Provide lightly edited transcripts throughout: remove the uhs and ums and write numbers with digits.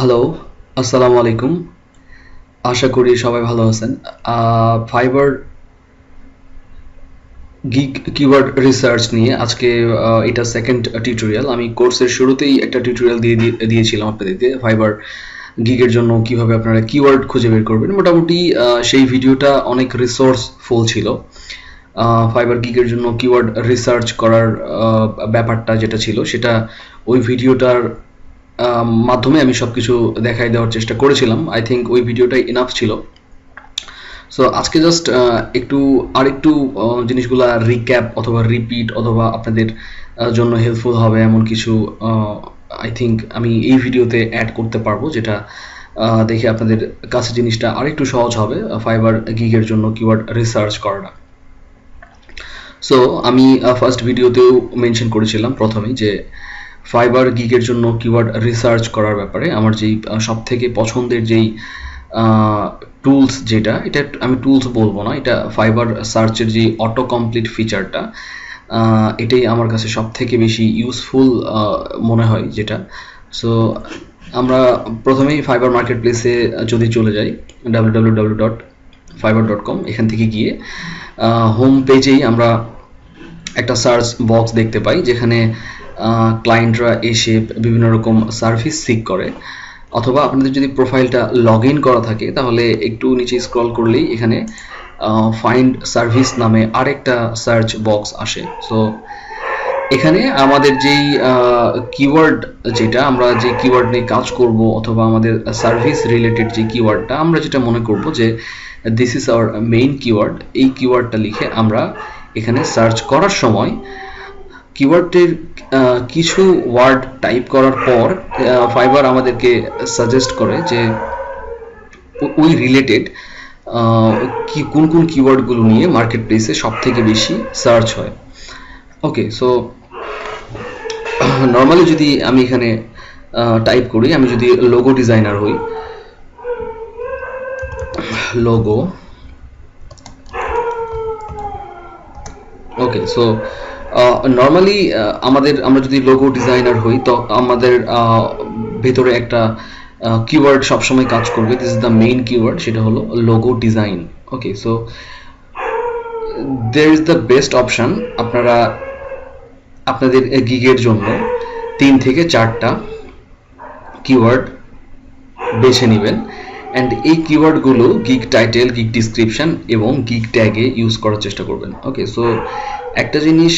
Hello, আসসালামু আলাইকুম। আশা করি সবাই ভালো আছেন। ফাইবার গিগ কিওয়ার্ড রিসার্চ নিয়ে আজকে এটা সেকেন্ড টিউটোরিয়াল। আমি কোর্সের শুরুতেই একটা টিউটোরিয়াল দিয়েছিলাম আপনাদেরকে ফাইবার গিগের জন্য কিভাবে আপনারা কিওয়ার্ড খুঁজে বের করবেন। মোটামুটি সেই ভিডিওটা অনেক রিসোর্সফুল ছিল। ফাইবার গিগের জন্য কিওয়ার্ড রিসার্চ করার ব্যাপারটা যেটা ছিল সেটা ওই ভিডিওটার মাধ্যমে আমি সবকিছু দেখাই দেওয়ার চেষ্টা করেছিলাম। আই থিঙ্ক ওই ভিডিওটাই এনাফ ছিল। সো আজকে জাস্ট আরেকটু জিনিসগুলা রিক্যাপ অথবা রিপিট অথবা আপনাদের জন্য হেল্পফুল হবে এমন কিছু আই থিঙ্ক আমি এই ভিডিওতে অ্যাড করতে পারবো, যেটা দেখে আপনাদের কাছে জিনিসটা আরেকটু সহজ হবে ফাইবার গিগের জন্য কিওয়ার্ড রিসার্চ করাটা। সো আমি ফার্স্ট ভিডিওতেও মেনশন করেছিলাম প্রথমেই যে ফাইবার গিগের জন্য কিওয়ার্ড রিসার্চ করার ব্যাপারে আমার যেই সব থেকে পছন্দের যেই টুলস, যেটা এটা আমি টুলস বলবো না, এটা ফাইবার সার্চের যে অটো কমপ্লিট ফিচারটা, এটাই আমার কাছে সব থেকে বেশি ইউজফুল মনে হয় যেটা। সো আমরা প্রথমেই ফাইবার মার্কেট প্লেসে যদি চলে যাই www.fiverr.com, এখান থেকে গিয়ে হোম পেজেই আমরা একটা সার্চ বক্স দেখতে পাই যেখানে ক্লায়েন্টরা এসে বিভিন্ন রকম সার্ভিস সিক করে, অথবা আপনাদের যদি প্রোফাইলটা লগ ইন করা থাকে তাহলে একটু নিচে স্ক্রল করলেই এখানে ফাইন্ড সার্ভিস নামে আরেকটা সার্চ বক্স আসে। সো এখানে আমাদের যেই কিওয়ার্ড, যেটা আমরা যে কিওয়ার্ড নিয়ে কাজ করব অথবা আমাদের সার্ভিস রিলেটেড যে কিওয়ার্ডটা আমরা যেটা মনে করব যে this is our main keyword, এই কিওয়ার্ডটা লিখে আমরা এখানে সার্চ করার সময় কিওয়ার্ডের কিছু ওয়ার্ড টাইপ করার পর ফাইবার আমাদেরকে সাজেস্ট করে যে ওই রিলেটেড কোন কোন কিওয়ার্ডগুলো নিয়ে মার্কেট প্লেসে সব থেকে বেশি সার্চ হয়। ওকে, সো নর্মালি যদি আমি এখানে টাইপ করি, আমি যদি লোগো ডিজাইনার হই, লোগো, ওকে, সো নর্মালি আমরা যদি লোগো ডিজাইনার হই তো আমাদের ভেতরে একটা কিওয়ার্ড সবসময় কাজ করবে, this is the main keyword, সেটা হলো logo design. Okay, so there is the best option, আপনারা আপনাদের গিগের জন্য 3 থেকে 4টা কিওয়ার্ড বেছে নেবেন অ্যান্ড এই কিওয়ার্ডগুলো গিগ টাইটেল, গিগ ডিসক্রিপশন এবং গিগ ট্যাগে ইউজ করার চেষ্টা করবেন। ওকে, সো একটা জিনিস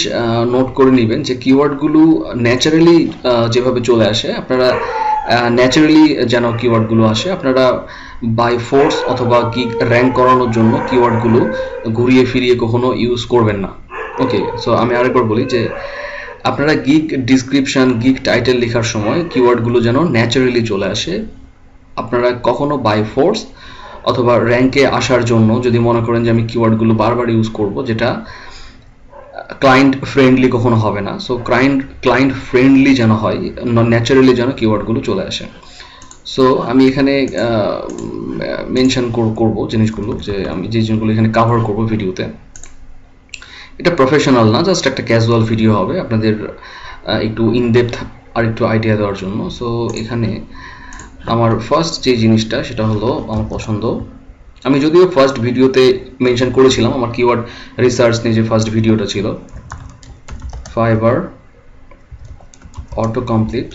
নোট করে নেবেন যে কিওয়ার্ডগুলো ন্যাচারালি যেভাবে চলে আসে, আপনারা ন্যাচারালি যেন কিওয়ার্ডগুলো আসে, আপনারা বাই ফোর্স অথবা গিগ র্যাঙ্ক করানোর জন্য কিওয়ার্ডগুলো ঘুরিয়ে ফিরিয়ে কখনো ইউজ করবেন না। ওকে, সো আমি আরেকবার বলি যে আপনারা গিগ ডিসক্রিপশন, গিগ টাইটেল লেখার সময় কিওয়ার্ডগুলো যেন ন্যাচারালি চলে আসে। আপনারা কখনো বাই ফোর্স অথবা র্যাঙ্কে আসার জন্য যদি মনে করেন যে আমি কিওয়ার্ডগুলো বারবার ইউজ করব, যেটা ক্লায়েন্ট ফ্রেন্ডলি কখনো হবে না। সো ক্লায়েন্ট ফ্রেন্ডলি যেন হয়, ন্যাচারালি যেন কিওয়ার্ডগুলো চলে আসে। সো আমি এখানে মেনশন করব জিনিসগুলো, যে আমি যে জিনিসগুলো এখানে কাভার করব ভিডিওতে, এটা প্রফেশনাল না, জাস্ট একটা ক্যাজুয়াল ভিডিও হবে আপনাদের একটু ইনডেপথ আর একটু আইডিয়া দেওয়ার জন্য। সো এখানে আমার ফার্স্ট যে জিনিসটা সেটা হলো আমার পছন্দ, আমি যদিও ফার্স্ট ভিডিওতে মেনশন করেছিলাম আমার কিওয়ার্ড রিসার্চ নিয়ে, যে ফার্স্ট ভিডিওটা ছিল fibre auto complete.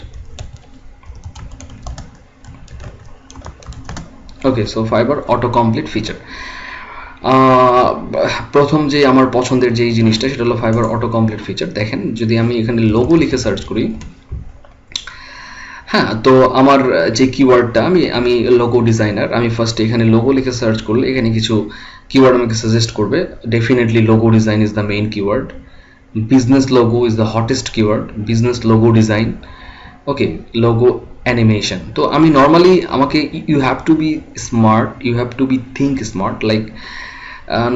Okay, so fibre auto complete feature, প্রথম যে আমার পছন্দের যেই জিনিসটা সেটা হলো ফাইবার অটো কমপ্লিট ফিচার। দেখেন, যদি আমি এখানে লোগো লিখে সার্চ করি, হ্যাঁ, তো আমার যে কিওয়ার্ডটা আমি লোগো ডিজাইনার, আমি ফার্স্টে এখানে লোগো লিখে সার্চ করলে এখানে কিছু কিওয়ার্ড আমাকে সাজেস্ট করবে। Definitely logo design is the main keyword, business logo is the hottest keyword, business logo design, okay, logo animation. তো আমি নর্মালি আমাকে you have to be smart, you have to be think smart, like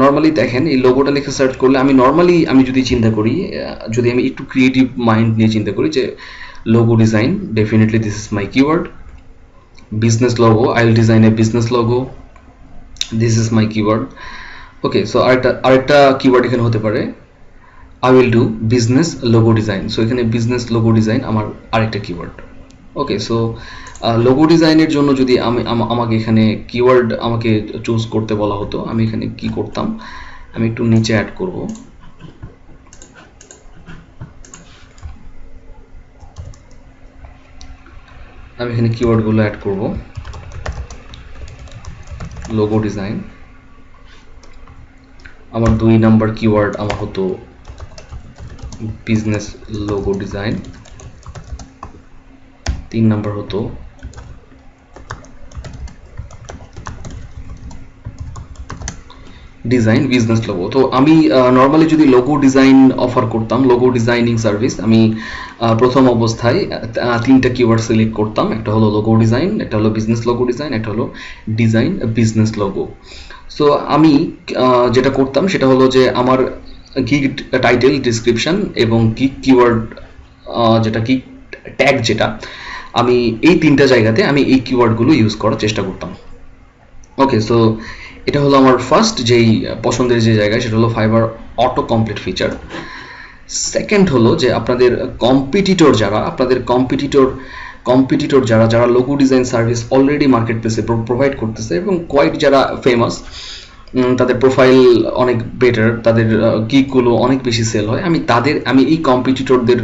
normally দেখেন এই লোগোটা লিখে search করলে আমি যদি চিন্তা করি, যদি আমি একটু ক্রিয়েটিভ মাইন্ড নিয়ে চিন্তা করি যে logo design, definitely this is my keyword. Business logo, I'll design a business logo, this is my keyword. Okay, so আরেকটা কিওয়ার্ড এখানে হতে পারে I will do business logo design. So এখানে business logo design আমার আরেকটা keyword. ওকে, so logo ডিজাইনের জন্য যদি আমাকে এখানে কিওয়ার্ড আমাকে চুজ করতে বলা হতো, আমি এখানে কি করতাম, আমি একটু নিচে অ্যাড করব। আমি এখানে কিওয়ার্ডগুলো অ্যাড করব। লোগো ডিজাইন, আমার 2 নাম্বার কিওয়ার্ড আমার হতো বিজনেস লোগো ডিজাইন, 3 নাম্বার হতো ডিজাইন বিজনেস লোগো। তো আমি নর্মালি যদি লোগো ডিজাইন অফার করতাম, লোগো ডিজাইনিং সার্ভিস, আমি প্রথম অবস্থায় 3টা কিওয়ার্ড সিলেক্ট করতাম। একটা হলো লোগো ডিজাইন, একটা হলো বিজনেস লোগো ডিজাইন, একটা হলো ডিজাইন বিজনেস লোগো। সো আমি যেটা করতাম সেটা হলো যে আমার গিগ টাইটেল, ডিসক্রিপশন এবং গিগ কিওয়ার্ড যেটা গিগ ট্যাগ, যেটা আমি এই 3টা জায়গাতে আমি এই কিওয়ার্ডগুলো ইউজ করার চেষ্টা করতাম। ওকে, সো এটা হলো আমার ফার্স্ট যেই পছন্দের যে জায়গা, সেটা হলো fibre auto complete feature. Second হলো যে আপনাদের কম্পিটিটর যারা, আপনাদের কম্পিটিটর যারা logo design service already market প্লেসে প্রোভাইড করতেছে এবং কোয়াইট যারা ফেমাস, তাদের প্রোফাইল অনেক বেটার, তাদের গিগগুলো অনেক বেশি সেল হয়, আমি এই কম্পিটিটরদের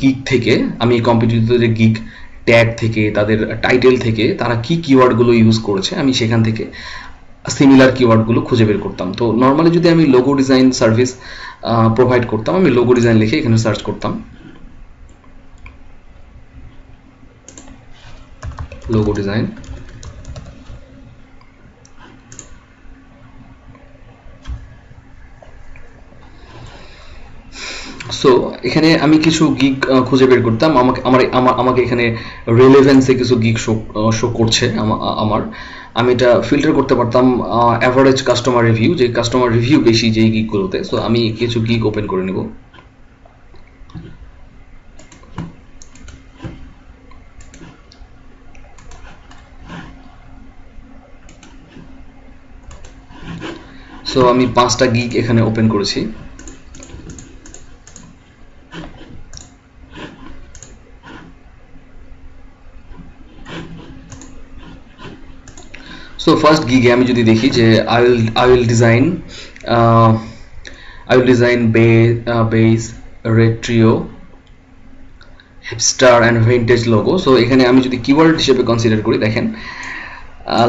গিগ থেকে, আমি এই কম্পিটিটরদের গিগ ট্যাগ থেকে, তাদের টাইটেল থেকে তারা কি কিওয়ার্ডগুলো ইউজ করেছে, আমি সেখান থেকে সিমিলার কিওয়ার্ডগুলো খুঁজে বের করতাম। তো নর্মালি যদি আমি লোগো ডিজাইন সার্ভিস প্রোভাইড করতাম, আমি লোগো ডিজাইন লিখে এখানে সার্চ করতাম, লোগো ডিজাইন। সো এখানে আমি কিছু গিগ খুঁজে বের করতাম, আমাকে এখানে রিলেভেন্সে কিছু গিগ শো করছে আমি এটা ফিল্টার করতে পারতাম অ্যাভারেজ কাস্টমার রিভিউ, যে কাস্টমার রিভিউ বেশি যেই গিগগুলোতে। সো আমি কিছু গিগ ওপেন করে নেব। সো আমি 5টা গিগ এখানে ওপেন করেছি। সো ফার্স্ট গিগে আমি যদি দেখি যে I will design base retro hipster and vintage logo. So এখানে আমি যদি কিওয়ার্ড হিসেবে কনসিডার করি, দেখেন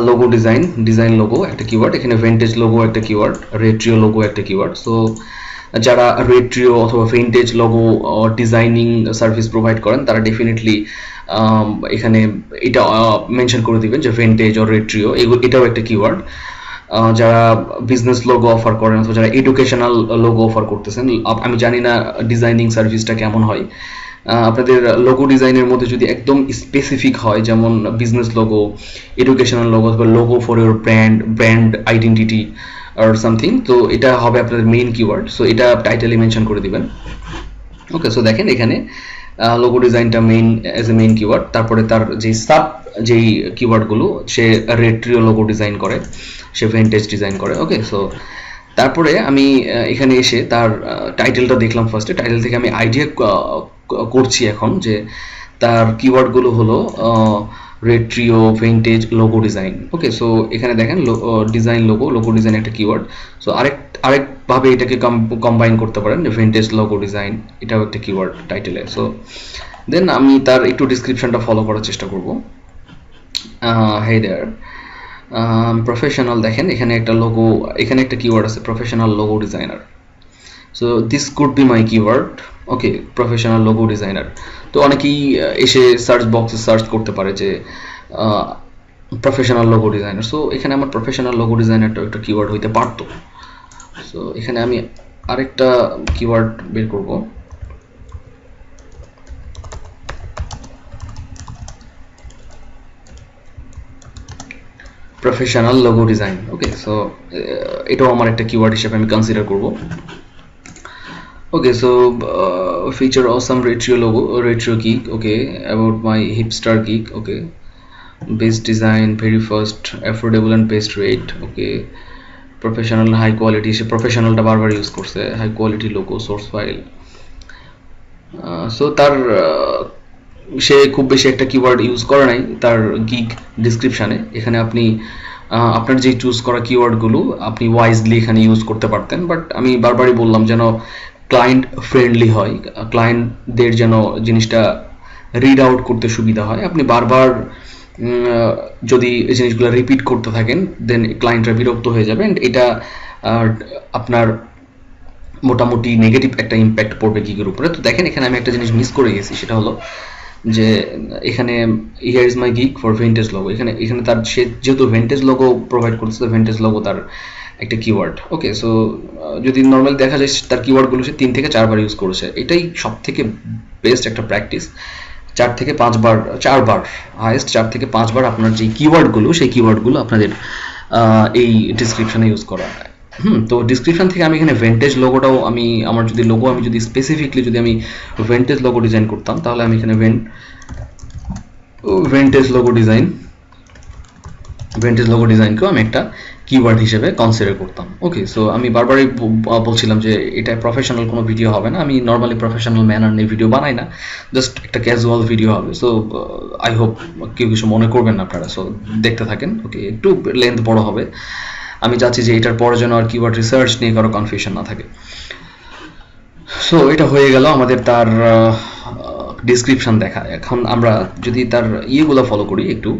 লোগো ডিজাইন লোগো একটা কিওয়ার্ড, এখানে ভিন্টেজ লোগো একটা কিওয়ার্ড, রেট্রিও লোগো একটা কিওয়ার্ড। সো যারা রেট্রিও অথবা vintage logo designing service provide করেন তারা ডেফিনেটলি এখানে এটা মেনশন করে দিবেন যে ভিন্টেজ অর রেট্রিও, এটাও একটা কিওয়ার্ড। যারা বিজনেস লোগো অফার করেন অথবা যারা এডুকেশনাল লোগো অফার করতেছেন, আমি জানি না ডিজাইনিং সার্ভিসটা কেমন হয়, আপনাদের লোগো ডিজাইনের মধ্যে যদি একদম স্পেসিফিক হয়, যেমন বিজনেস লোগো, এডুকেশনাল লোগো অথবা logo for your brand identity আর সামথিং, তো এটা হবে আপনাদের মেইন কিওয়ার্ড। সো এটা টাইটেলে মেনশন করে দিবেন। ওকে, সো দেখেন এখানে লোগো ডিজাইনটা এজ এ মেইন কিওয়ার্ড, তারপরে তার যেই কিওয়ার্ডগুলো, সে রেট্রিও লোগো ডিজাইন করে, সে ভিন্টেজ ডিজাইন করে। ওকে, সো তারপরে আমি এখানে এসে তার টাইটেলটা দেখলাম। ফার্স্টে টাইটেল থেকে আমি আইডিয়া করছি এখন যে তার কিওয়ার্ডগুলো হলো রেট্রিও, vintage, logo design. Okay, so এখানে দেখেন ডিজাইন লোগো ডিজাইন একটা কিওয়ার্ড। সো আরেকভাবে এটাকে কম্বাইন করতে পারেন, ভিন্টেজ লোগো ডিজাইন, এটাও একটা কিওয়ার্ড টাইটেলে। সো দেন আমি তার একটু ডিসক্রিপশনটা ফলো করার চেষ্টা করব। হেডার প্রফেশনাল, দেখেন এখানে একটা কিওয়ার্ড আছে, professional logo designer. So this could be my keyword. Okay, professional logo designer. তো অনেকেই এসে সার্চ বক্সে সার্চ করতে পারে যে প্রফেশনাল লোগো ডিজাইনার। সো এখানে আমার প্রফেশনাল লোগো ডিজাইনারটা একটা কিওয়ার্ড হইতে পারতো। সো এখানে আমি আরেকটা কিওয়ার্ড বের করব, professional logo design. Okay, so এটাও আমার একটা কিওয়ার্ড হিসেবে আমি কনসিডার করব। Okay, so feature awesome retro geek. Okay, about my hipster geek. Okay, base design, very first, affordable and best rate. Okay, professional, high quality. সে প্রফেশনালটা বারবার use করছে, high quality logo, source file. So তার সে খুব বেশি একটা keyword use করে নাই তার গিগ ডিসক্রিপশানে। এখানে আপনি আপনার যে চুজ করা কিওয়ার্ডগুলো আপনি ওয়াইজলি এখানে ইউজ করতে পারতেন, বাট আমি বারবারই বললাম যেন ক্লায়েন্ট ফ্রেন্ডলি হয়, ক্লায়েন্টদের যেন জিনিসটা রিড আউট করতে সুবিধা হয়। আপনি বারবার যদি এই জিনিসগুলো রিপিট করতে থাকেন দেন ক্লায়েন্টরা বিরক্ত হয়ে যাবে, অ্যান্ড এটা আপনার মোটামুটি নেগেটিভ একটা ইম্প্যাক্ট পড়বে গিগের উপরে। তো দেখেন এখানে আমি একটা জিনিস মিস করে গেছি, সেটা হলো যে এখানে here is my gig for ভেন্টেজ logo, এখানে তার সে যেহেতু ভেন্টেজ লোগো প্রোভাইড করছে, ভেন্টেজ লোগো তার একটা কিওয়ার্ড। ওকে, সো যদি নর্মালি দেখা যায় তার কিওয়ার্ডগুলো সে 3 থেকে 4 বার ইউজ করেছে, এটাই সব থেকে বেস্ট একটা প্র্যাকটিস। 4 থেকে 5 বার, 4 বার হাইয়েস্ট 4 থেকে 5 বার আপনার যে কিওয়ার্ডগুলো সেই কিওয়ার্ডগুলো আপনাদের এই ডিসক্রিপশনে ইউজ করা। তো ডিসক্রিপশন থেকে আমি এখানে ভেন্টেজ লোগোটাও আমি আমার যদি লোগো আমি যদি স্পেসিফিকলি যদি আমি ভেন্টেজ লোগো ডিজাইন করতাম তাহলে আমি এখানে ভেন্টেজ লোগো ডিজাইনকেও আমি একটা কিওয়ার্ড হিসেবে কনসিডার করতাম। ওকে, সো আমি বারবারই বলছিলাম যে এটা প্রফেশনাল কোনো ভিডিও হবে না, আমি নর্মালি প্রফেশনাল ম্যানার নিয়ে ভিডিও বানাই না, জাস্ট একটা ক্যাজুয়াল ভিডিও হবে। সো আই হোপ কেউ কিছু মনে করবেন না আপনারা, সো দেখতে থাকেন। ওকে, একটু লেন্থ বড় হবে, আমি চাচ্ছি যে এটার পরে যেন আর কিওয়ার্ড রিসার্চ নিয়ে কারো কনফিউশন না থাকে। সো এটা হয়ে গেল আমাদের তার ডিসক্রিপশন দেখা। এখন আমরা যদি তার ইয়েগুলো ফলো করি একটু,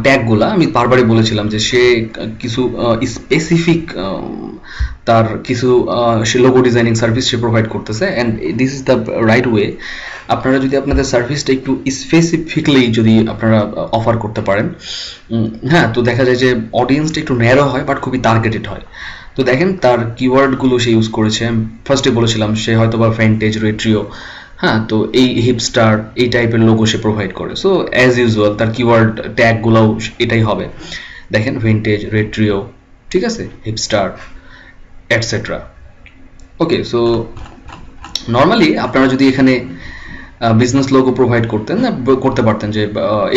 ট্যাগগুলা আমি বারবারই বলেছিলাম যে সে কিছু স্পেসিফিক তার কিছু সে লোগো ডিজাইনিং সার্ভিস সে প্রোভাইড করতেছে, and this is the right way. আপনারা যদি আপনাদের সার্ভিসটা একটু স্পেসিফিকলি যদি আপনারা অফার করতে পারেন, হ্যাঁ, তো দেখা যায় যে অডিয়েন্সটা একটু ন্যারো হয় বাট খুবই টার্গেটেড হয়। তো দেখেন তার কিওয়ার্ডগুলো সে ইউজ করেছে, ফার্স্টে বলেছিলাম সে হয়তো বা ভেন্টেজ, রেট্রিও, হ্যাঁ, তো এই হিপস্টার এই টাইপের লোগো সে প্রোভাইড করে। সো অ্যাজ ইউজুয়াল তার কিওয়ার্ড ট্যাগগুলোও এটাই হবে। দেখেন ভেন্টেজ, রেট্রিও, ঠিক আছে, হিপস্টার এটসেট্রা। ওকে, সো নর্মালি আপনারা যদি এখানে বিজনেস লোগো প্রোভাইড করতে পারতেন যে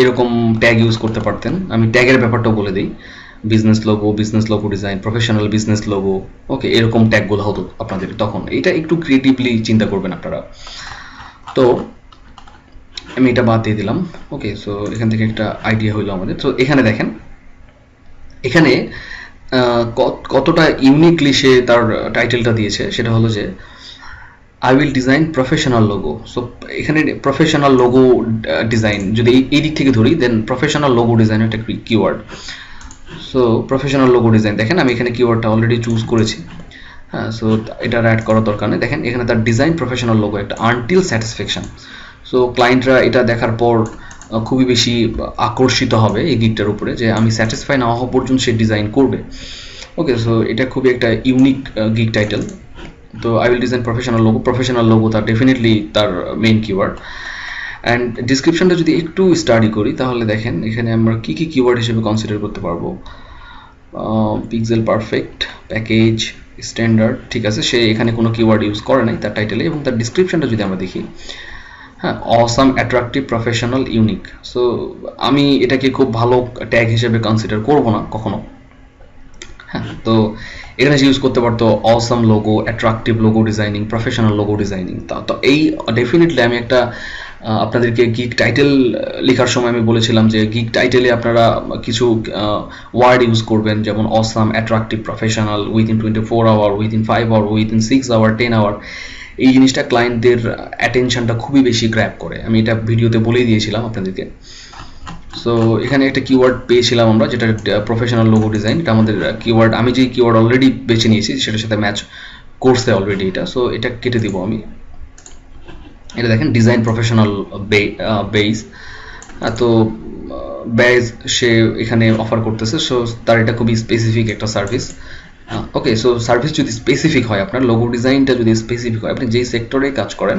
এরকম ট্যাগ ইউজ করতে পারতেন। আমি ট্যাগের ব্যাপারটাও বলে দিই, business logo design, professional business logo, okay, এরকম ট্যাগগুলো হতো আপনাদের। তখন এটা একটু ক্রিয়েটিভলি চিন্তা করবেন আপনারা। তো আমি এটা বাদ দিয়ে দিলাম। ওকে, সো এখান থেকে একটা আইডিয়া হইলো আমাদের। তো এখানে দেখেন এখানে কতটা ইউনিকলি সে তার টাইটেলটা দিয়েছে, সেটা হলো যে I will design professional logo. So এখানে প্রফেশনাল লোগো ডিজাইন যদি এই দিক থেকে ধরি, দেন প্রফেশনাল লোগো ডিজাইন একটা keyword. So professional logo design দেখেন আমি এখানে কিওয়ার্ডটা অলরেডি চুজ করেছি, হ্যাঁ, সো এটা অ্যাড করার দরকার নেই। দেখেন এখানে তার ডিজাইন প্রফেশনাল লোগো একটা আনটিল স্যাটিসফ্যাকশন। সো ক্লায়েন্টরা এটা দেখার পর খুবই বেশি আকর্ষিত হবে এই গিগটার উপরে, যে আমি স্যাটিসফাই না হওয়া পর্যন্ত সে ডিজাইন করবে। ওকে, সো এটা খুবই একটা ইউনিক গিগ টাইটেল। তো I will design professional logo তার ডেফিনেটলি তার মেইন কিওয়ার্ড। অ্যান্ড ডিসক্রিপশনটা যদি একটু স্টাডি করি তাহলে দেখেন এখানে আমরা কী কী কিওয়ার্ড হিসেবে কনসিডার করতে পারবো। পিক্সেল পারফেক্ট, প্যাকেজ, স্ট্যান্ডার্ড, ঠিক আছে, সে এখানে কোনো কিওয়ার্ড ইউজ করে নাই তার টাইটেলে। এবং তার ডিসক্রিপশনটা যদি আমরা দেখি, হ্যাঁ, awesome, attractive, professional, unique. So আমি এটাকে খুব ভালো ট্যাগ হিসেবে কনসিডার করবো না কখনো। হ্যাঁ, তো এখানে ইউজ করতে পারতো awesome logo, attractive logo designing, professional logo designing. তো এই ডেফিনেটলি আমি একটা আপনাদেরকে গিগ টাইটেল লেখার সময় আমি বলেছিলাম যে গিগ টাইটেলে আপনারা কিছু ওয়ার্ড ইউজ করবেন, যেমন awesome, attractive, professional, within 24 hour, within 5 hour, within 6 hour, 10 hour. এই জিনিসটা ক্লায়েন্টদের অ্যাটেনশনটা খুবই বেশি গ্র্যাব করে, আমি এটা ভিডিওতে বলেই দিয়েছিলাম আপনাদেরকে। সো এখানে একটা কিওয়ার্ড পেয়েছিলাম আমরা, যেটা প্রফেশনাল লোগো ডিজাইন। এটা আমাদের কিওয়ার্ড, আমি যে কিওয়ার্ড অলরেডি বেছে নিয়েছি সেটার সাথে ম্যাচ করছে অলরেডি এটা। সো এটা কেটে দিব আমি। এটা দেখেন ডিজাইন প্রফেশনাল বেস, তো বেস সে এখানে অফার করতেছে। সো তার এটা খুবই স্পেসিফিক একটা সার্ভিস। ওকে, সো সার্ভিস যদি স্পেসিফিক হয়, আপনার লোগো ডিজাইনটা যদি স্পেসিফিক হয়, আপনি যেই সেক্টরে কাজ করেন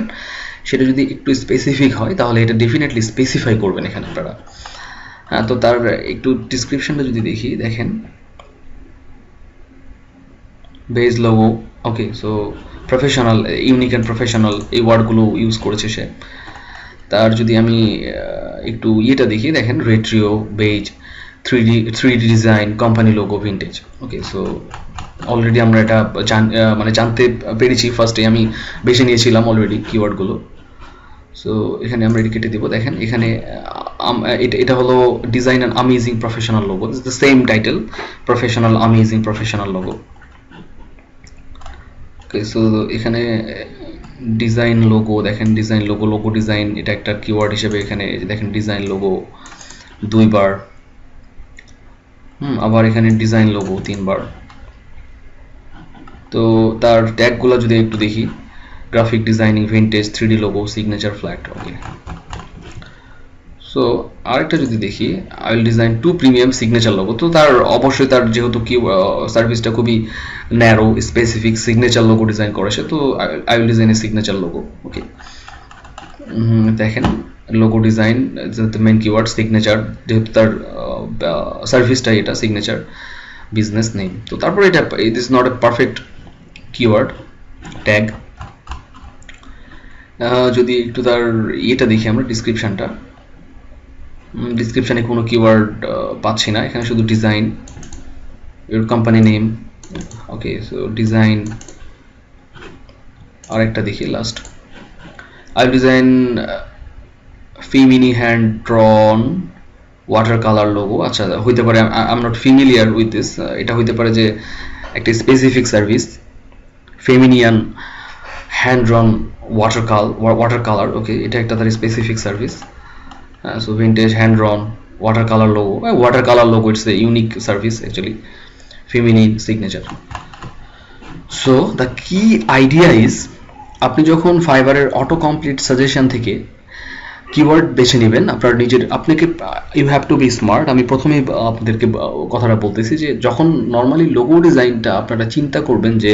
সেটা যদি একটু স্পেসিফিক হয় তাহলে এটা ডেফিনেটলি স্পেসিফাই করবেন এখানে আপনারা। হ্যাঁ, তো তার একটু ডিসক্রিপশনটা যদি দেখি, দেখেন base logo, okay, so professional, unique and professional এই ওয়ার্ডগুলো ইউজ করেছে সে। তার যদি আমি একটু ইয়েটা দেখি, দেখেন retro, base, 3D design, company logo, vintage. Okay, so already আমরা এটা মানে জানতে পেরেছি, ফার্স্টে আমি বেছে নিয়েছিলাম অলরেডি কিওয়ার্ডগুলো। সো এখানে আমরা এটা কেটে দিব। দেখেন এখানে এটা হলো design and amazing professional logo, this is the same title, professional amazing professional logo. Okay, so এখানে ডিজাইন লোগো, দেখেন ডিজাইন লোগো, লোগো ডিজাইন এটা একটা কিওয়ার্ড হিসেবে এখানে দেখেন ডিজাইন লোগো 2 বার, আবার এখানে ডিজাইন লোগো 3 বার। তো তার ট্যাগগুলো যদি একটু দেখি, graphic designing, vintage, 3D logo, signature, flat. Okay, so আরেকটা যদি দেখি, I will design 2 premium signature logo. তো তার অবশ্যই তার যেহেতু কি সার্ভিসটা খুবই narrow, specific signature logo design করেছে, তো I will design a signature logo. Okay, দেখেন logo design the main keyword, signature যেহেতু তার সার্ভিসটা এটা সিগনেচার, বিজনেস নেম। তো তারপরে এটা it is not a perfect keyword tag. যদি একটু তার এটা দেখি আমরা ডিসক্রিপশনটা, ডিসক্রিপশনে কোনো কিওয়ার্ড পাচ্ছি না, এখানে শুধু design, your company name. Okay, so design, আরেকটা দেখি last, I design feminine hand drawn water colour logo. আচ্ছা, হইতে পারে I am not familiar with this, এটা হইতে পারে যে একটা specific service, feminine hand drawn water colour. Okay, এটা একটা তার specific service. So vintage hand drawn watercolor logo, watercolor logo, it's a unique service actually, feminine signature. So the key idea is আপনি যখন ফাইবারের অটো কমপ্লিট সাজেশন থেকে keyword বেছে নেবেন, আপনার নিজের আপনাকে you have to be smart. আমি প্রথমেই আপনাদেরকে কথাটা বলতেছি যে যখন নর্মালি লোগো ডিজাইনটা আপনারা চিন্তা করবেন যে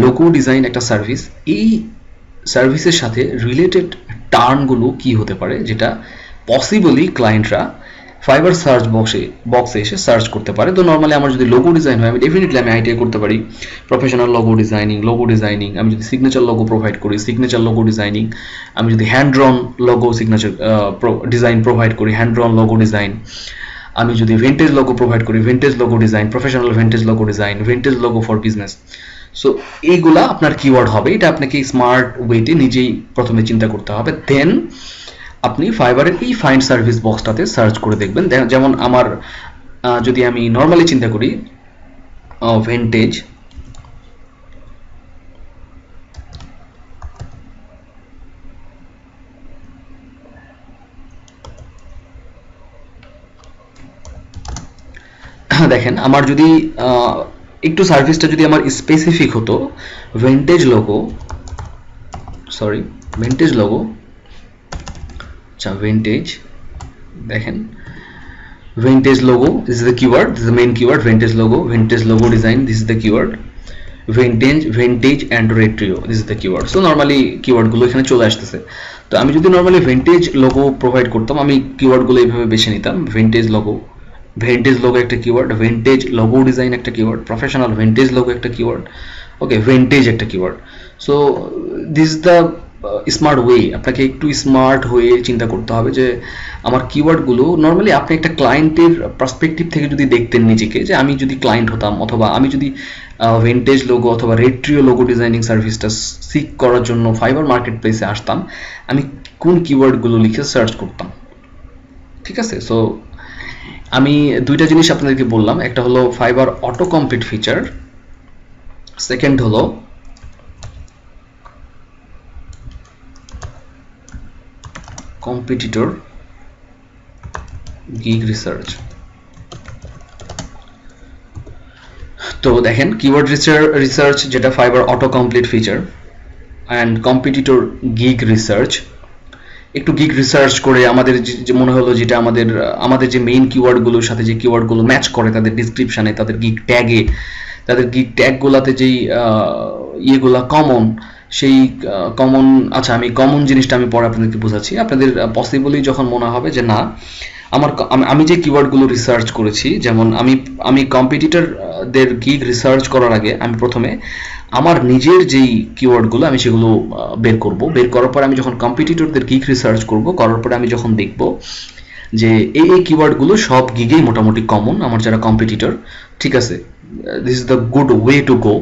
লোগো ডিজাইন একটা সার্ভিস, এই সার্ভিসের সাথে রিলেটেড টার্মগুলো কি হতে পারে যেটা পসিবলি ক্লায়েন্টরা ফাইবার সার্চ বক্সে এসে সার্চ করতে পারে। তো নর্মালি আমার যদি লোগো ডিজাইন হয়, আমি ডেফিনেটলি আমি আইটিআই করতে পারি প্রফেশনাল লোগো ডিজাইনিং। আমি যদি সিগনেচার লোগো প্রোভাইড করি, সিগনেচার লোগো ডিজাইনিং। আমি যদি hand ড্রন logo signature design provide করি, হ্যান্ড ড্রন লোগো ডিজাইন। আমি যদি ভিন্টেজ লোগো প্রোভাইড করি, vintage logo design, professional vintage logo design, vintage logo for business. So এইগুলা আপনার কিওয়ার্ড হবে, এটা আপনাকে স্মার্ট ওয়েতে নিজেই প্রথমে চিন্তা করতে হবে, দেন আপনি ফাইবারের এই ফাইন্ড সার্ভিস বক্সটাতে সার্চ করে দেখবেন। যেমন আমার যদি আমি নর্মালি চিন্তা করি ভিন্টেজ, দেখেন আমার যদি একটু সার্ভিসটা যদি আমার স্পেসিফিক হতো, ভিন্টেজ লোগো, আচ্ছা ভিন্টেজ, দেখেন vintage logo, this is the keyword, this is the main keyword, vintage logo design, this is the keyword, vintage and retro, this is the keyword. So normally keyword গুলো এখানে চলে আসতেছে। তো আমি যদি normally vintage logo provide করতাম, আমি keyword গুলো এইভাবে বেছে নিতাম, vintage logo একটা কিওয়ার্ড, vintage logo design একটা কিওয়ার্ড, professional vintage logo একটা কিওয়ার্ড, ওকে vintage একটা keyword. So this is the smart way. আপনাকে একটু স্মার্ট হয়ে চিন্তা করতে হবে যে আমার কিওয়ার্ডগুলো নর্মালি আপনি একটা ক্লায়েন্টের পার্সপেক্টিভ থেকে যদি দেখতেন নিজেকে, যে আমি যদি ক্লায়েন্ট হতাম অথবা আমি যদি ভিন্টেজ লোগো অথবা রেট্রিও লোগো ডিজাইনিং সার্ভিসটা সিক করার জন্য ফাইবার মার্কেট প্লেসে আসতাম, আমি কোন কিওয়ার্ডগুলো লিখে সার্চ করতাম। ঠিক আছে, সো আমি দুইটা জিনিস আপনাদেরকে বললাম, একটা হলো fibre auto complete feature, second হলো competitor gig research। তো দেখেন কিওয়ার্ড রিসার্চ যেটা fibre auto complete feature, and competitor gig research. একটু গিগ রিসার্চ করে আমাদের যে মনে হলো যেটা আমাদের যে মেইন কিওয়ার্ডগুলোর সাথে যে কিওয়ার্ডগুলো ম্যাচ করে তাদের ডিসক্রিপশনে, তাদের গিগ ট্যাগে, তাদের গিগ ট্যাগগুলোতে যেই ইয়েগুলা কমন, সেই কমন, আচ্ছা আমি কমন জিনিসটা আমি পরে আপনাদেরকে বোঝাচ্ছি। আপনাদের পসিবলি যখন মনে হবে যে না আমি যে কিওয়ার্ডগুলো রিসার্চ করেছি, যেমন আমি কম্পিটিটরদের গিগ রিসার্চ করার আগে আমি প্রথমে আমার নিজের যেই কিওয়ার্ডগুলো আমি সেগুলো বের করার পরে আমি যখন কম্পিটিটরদের গিগ রিসার্চ করার পরে আমি যখন দেখব যে এই কিওয়ার্ডগুলো সব গিগেই মোটামুটি কমন আমার যারা কম্পিটিটর, ঠিক আছে, this is the good way to go.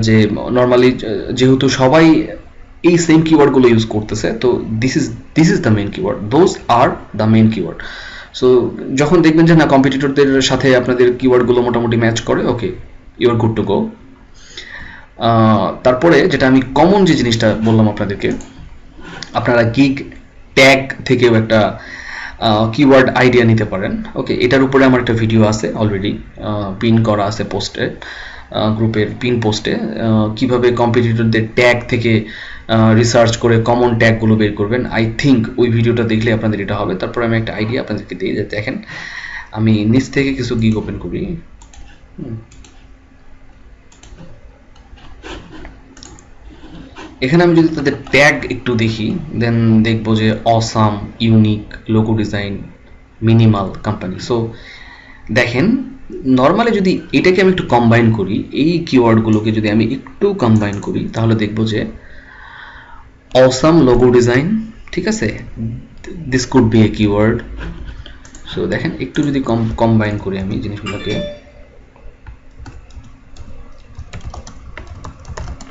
যে নর্মালি যেহেতু সবাই এই সেম কিওয়ার্ড গুলো ইউজ করতেছে, তো this is the main keyword, those are the main keyword. So যখন দেখবেন যে না কম্পিটিটরদের সাথে আপনাদের কিওয়ার্ড গুলো মোটামুটি ম্যাচ করে, okay you are good to go. তারপরে যেটা আমি কমন যে জিনিসটা বললাম আপনাদেরকে, আপনারা গিগ ট্যাগ থেকেও একটা কিওয়ার্ড আইডিয়া নিতে পারেন। ওকে, এটার উপরে আমার একটা ভিডিও আছে অলরেডি, পিন করা আছে পোস্টে, গ্রুপের পিন পোস্টে, কিভাবে কম্পিটিটরদের ট্যাগ থেকে রিসার্চ করে কমন ট্যাগগুলো বের করবেন। আই থিঙ্ক ওই ভিডিওটা দেখলে আপনাদের এটা হবে। তারপরে আমি একটা আইডিয়া আপনাদেরকে দিই, যে দেখেন আমি নিচ থেকে কিছু গিগ ওপেন করি। এখানে আমি যদি তাদের ট্যাগ একটু দেখি, দেন দেখবো যে awesome, unique, logo design, minimal, company. So দেখেন নর্মালি যদি এটাকে আমি একটু কম্বাইন করি, এই কিওয়ার্ডগুলোকে যদি আমি একটু কম্বাইন করি, তাহলে দেখবো যে অসাম লোগো ডিজাইন, ঠিক আছে, this could B A keyword. So দেখেন একটু যদি কম্বাইন করি আমি জিনিসগুলোকে,